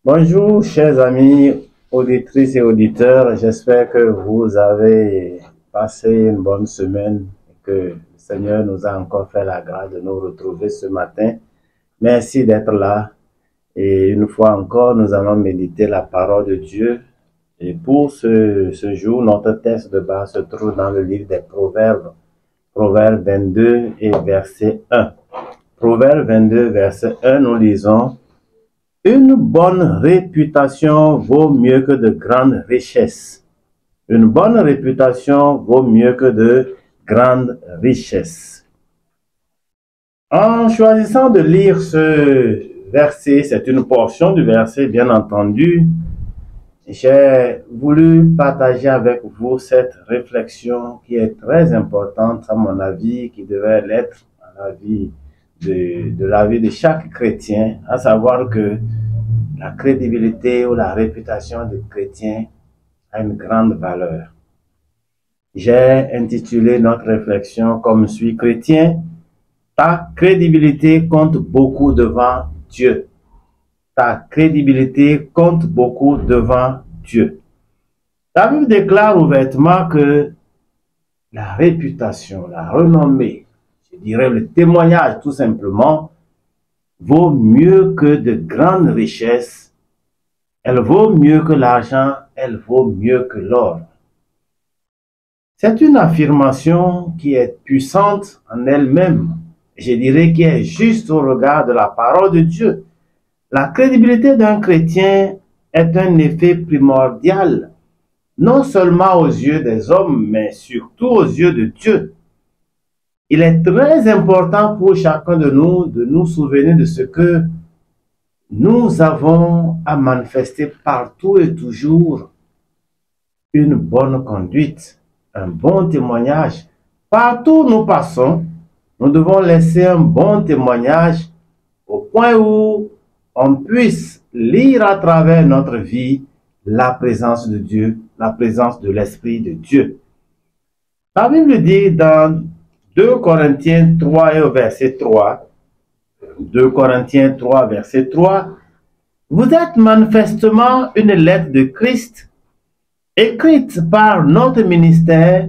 Bonjour, chers amis, auditrices et auditeurs. J'espère que vous avez passé une bonne semaine et que le Seigneur nous a encore fait la grâce de nous retrouver ce matin. Merci d'être là. Et une fois encore, nous allons méditer la parole de Dieu. Et pour ce jour, notre texte de base se trouve dans le livre des Proverbes, Proverbes 22 et verset 1. Proverbes 22, verset 1, nous lisons: une bonne réputation vaut mieux que de grandes richesses. Une bonne réputation vaut mieux que de grandes richesses. En choisissant de lire ce verset, c'est une portion du verset, bien entendu, j'ai voulu partager avec vous cette réflexion qui est très importante à mon avis, qui devait l'être à la vie de la vie de chaque chrétien, à savoir que la crédibilité ou la réputation du chrétien a une grande valeur. J'ai intitulé notre réflexion comme suit: chrétien, ta crédibilité compte beaucoup devant Dieu. Ta crédibilité compte beaucoup devant Dieu. La Bible déclare ouvertement que la réputation, la renommée, je dirais le témoignage tout simplement, vaut mieux que de grandes richesses. Elle vaut mieux que l'argent, elle vaut mieux que l'or. C'est une affirmation qui est puissante en elle-même. Je dirais qui est juste au regard de la parole de Dieu. La crédibilité d'un chrétien est un effet primordial, non seulement aux yeux des hommes, mais surtout aux yeux de Dieu. Il est très important pour chacun de nous souvenir de ce que nous avons à manifester partout et toujours une bonne conduite, un bon témoignage. Partout où nous passons, nous devons laisser un bon témoignage au point où on puisse lire à travers notre vie la présence de Dieu, la présence de l'Esprit de Dieu. La Bible dit dans 2 Corinthiens 3 et au verset 3, 2 Corinthiens 3, verset 3, vous êtes manifestement une lettre de Christ, écrite par notre ministère,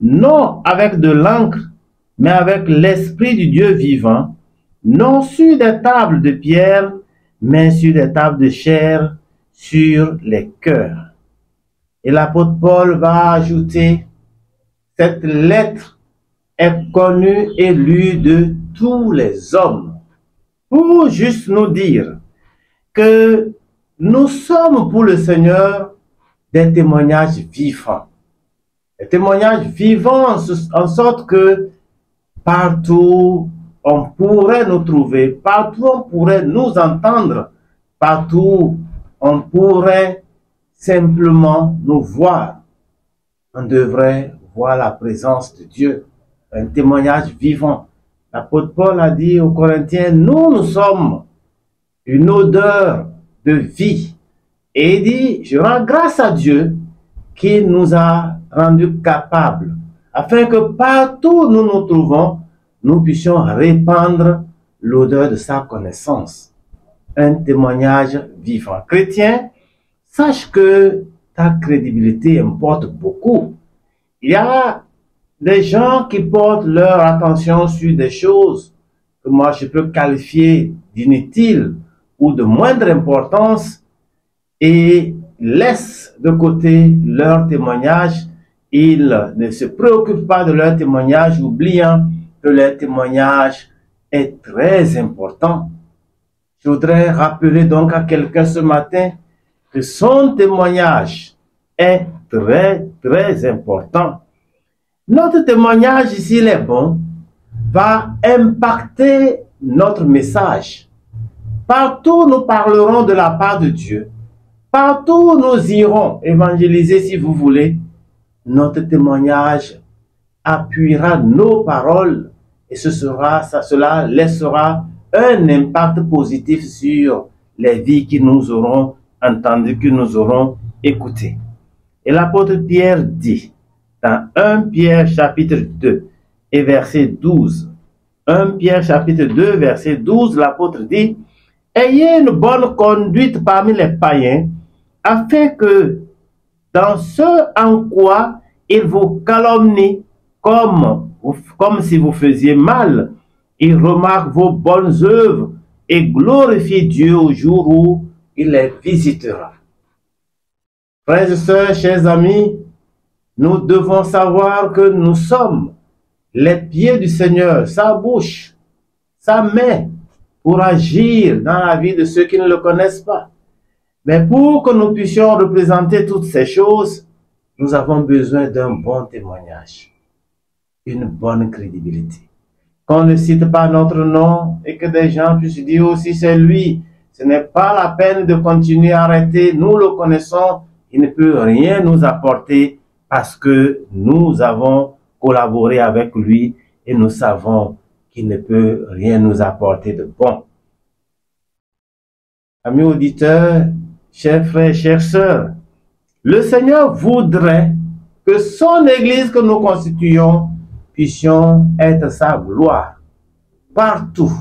non avec de l'encre, mais avec l'Esprit du Dieu vivant, non sur des tables de pierre, mais sur des tables de chair, sur les cœurs. Et l'apôtre Paul va ajouter, cette lettre est connue et lue de tous les hommes, pour juste nous dire que nous sommes pour le Seigneur des témoignages vivants. Des témoignages vivants en sorte que partout on pourrait nous trouver, partout on pourrait nous entendre, partout on pourrait simplement nous voir. On devrait voir la présence de Dieu, un témoignage vivant. L'apôtre Paul a dit aux Corinthiens, nous sommes une odeur de vie. Et il dit, je rends grâce à Dieu qui nous a rendus capables, afin que partout où nous nous trouvons, nous puissions répandre l'odeur de sa connaissance. Un témoignage vivant. Chrétien, sache que ta crédibilité importe beaucoup. Il y a des gens qui portent leur attention sur des choses que moi je peux qualifier d'inutiles ou de moindre importance et laissent de côté leur témoignage. Ils ne se préoccupent pas de leur témoignage, oubliant que leur témoignage est très important. Je voudrais rappeler donc à quelqu'un ce matin que son témoignage est très important. Notre témoignage, s'il est bon, va impacter notre message. Partout nous parlerons de la part de Dieu. Partout nous irons évangéliser, si vous voulez, notre témoignage appuiera nos paroles et cela laissera un impact positif sur les vies qui nous auront entendues, que nous aurons écoutées. Et l'apôtre Pierre dit, dans 1 Pierre chapitre 2 et verset 12, 1 Pierre chapitre 2 verset 12, l'apôtre dit, ayez une bonne conduite parmi les païens, afin que dans ce en quoi ils vous calomnient, comme si vous faisiez mal, ils remarquent vos bonnes œuvres et glorifient Dieu au jour où il les visitera. Frères et sœurs, chers amis, nous devons savoir que nous sommes les pieds du Seigneur, sa bouche, sa main, pour agir dans la vie de ceux qui ne le connaissent pas. Mais pour que nous puissions représenter toutes ces choses, nous avons besoin d'un bon témoignage, une bonne crédibilité. Qu'on ne cite pas notre nom et que des gens puissent dire aussi c'est lui. Ce n'est pas la peine de continuer à arrêter. Nous le connaissons, il ne peut rien nous apporter parce que nous avons collaboré avec lui et nous savons qu'il ne peut rien nous apporter de bon. Amis auditeurs, chers frères, chères sœurs, le Seigneur voudrait que son Église que nous constituons puissions être sa gloire. Partout,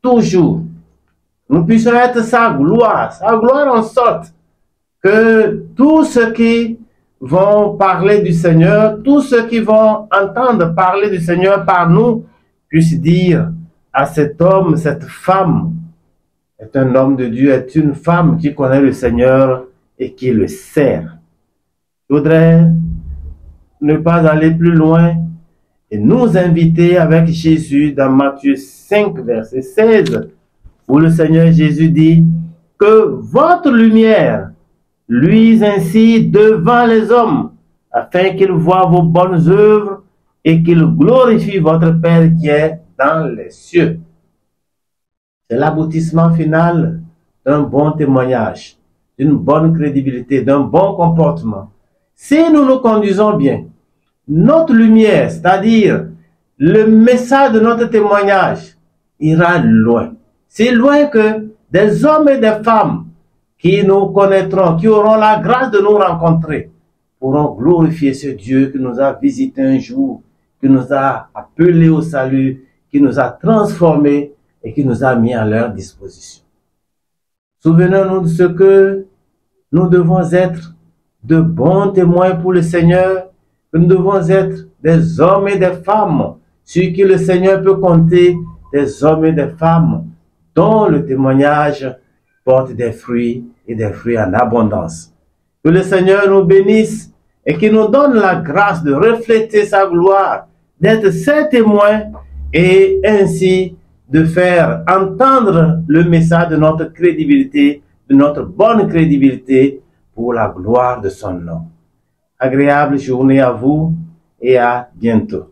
toujours. Nous puissions être sa gloire en sorte que tous ceux qui vont parler du Seigneur, tous ceux qui vont entendre parler du Seigneur par nous, puissent dire à cet homme, cette femme, est un homme de Dieu, est une femme qui connaît le Seigneur et qui le sert. Je voudrais ne pas aller plus loin et nous inviter avec Jésus dans Matthieu 5, verset 16, où le Seigneur Jésus dit que votre lumière luise ainsi devant les hommes, afin qu'ils voient vos bonnes œuvres et qu'ils glorifient votre Père qui est dans les cieux. C'est l'aboutissement final d'un bon témoignage, d'une bonne crédibilité, d'un bon comportement. Si nous nous conduisons bien, notre lumière, c'est-à-dire le message de notre témoignage, ira loin. C'est loin que des hommes et des femmes qui nous connaîtront, qui auront la grâce de nous rencontrer, pourront glorifier ce Dieu qui nous a visités un jour, qui nous a appelés au salut, qui nous a transformés et qui nous a mis à leur disposition. Souvenons-nous de ce que nous devons être de bons témoins pour le Seigneur, que nous devons être des hommes et des femmes sur qui le Seigneur peut compter, des hommes et des femmes dont le témoignage porte des fruits et des fruits en abondance. Que le Seigneur nous bénisse et qu'il nous donne la grâce de refléter sa gloire, d'être ses témoins et ainsi de faire entendre le message de notre crédibilité, de notre bonne crédibilité pour la gloire de son nom. Agréable journée à vous et à bientôt.